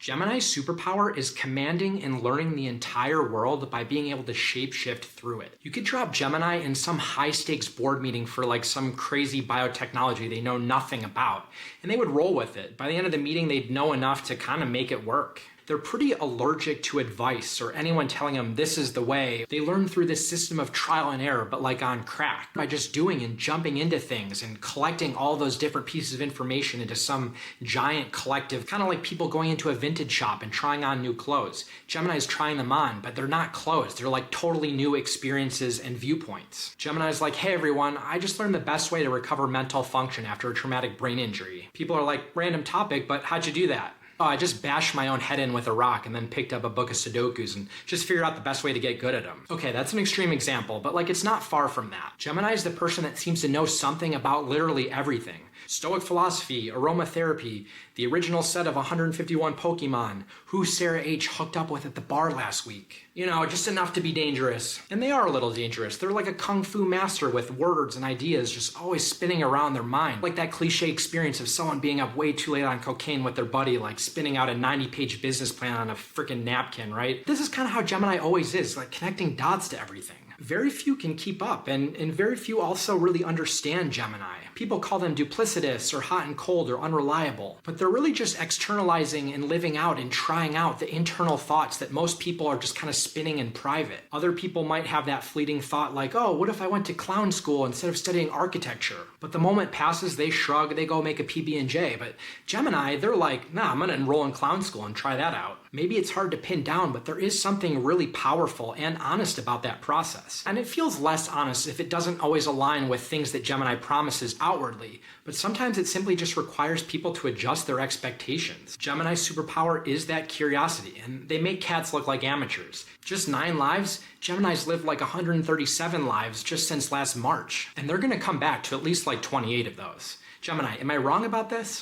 Gemini's superpower is commanding and learning the entire world by being able to shapeshift through it. You could drop Gemini in some high-stakes board meeting for like some crazy biotechnology they know nothing about, and they would roll with it. By the end of the meeting, they'd know enough to kind of make it work. They're pretty allergic to advice or anyone telling them this is the way. They learn through this system of trial and error, but like on crack, by just doing and jumping into things and collecting all those different pieces of information into some giant collective, kind of like people going into a vintage shop and trying on new clothes. Gemini's trying them on, but they're not clothes. They're like totally new experiences and viewpoints. Gemini's like, hey everyone, I just learned the best way to recover mental function after a traumatic brain injury. People are like, random topic, but how'd you do that? Oh, I just bashed my own head in with a rock and then picked up a book of Sudokus and just figured out the best way to get good at them. Okay, that's an extreme example, but like it's not far from that. Gemini is the person that seems to know something about literally everything. Stoic philosophy, aromatherapy, the original set of 151 Pokemon, who Sarah H. hooked up with at the bar last week. You know, just enough to be dangerous. And they are a little dangerous. They're like a kung fu master with words and ideas just always spinning around their mind. Like that cliche experience of someone being up way too late on cocaine with their buddy, like spinning out a 90-page business plan on a freaking napkin, right? This is kind of how Gemini always is, like connecting dots to everything. Very few can keep up, and very few also really understand Gemini. People call them duplicitous or hot and cold or unreliable, but they're really just externalizing and living out and trying out the internal thoughts that most people are just kind of spinning in private. Other people might have that fleeting thought like, oh, what if I went to clown school instead of studying architecture? But the moment passes, they shrug, they go make a PB&J. But Gemini, they're like, nah, I'm gonna enroll in clown school and try that out. Maybe it's hard to pin down, but there is something really powerful and honest about that process. And it feels less honest if it doesn't always align with things that Gemini promises outwardly, but sometimes it simply just requires people to adjust their expectations. Gemini's superpower is that curiosity, and they make cats look like amateurs. Just 9 lives, Gemini's lived like 137 lives just since last March, and they're gonna come back to at least like 28 of those. Gemini, am I wrong about this?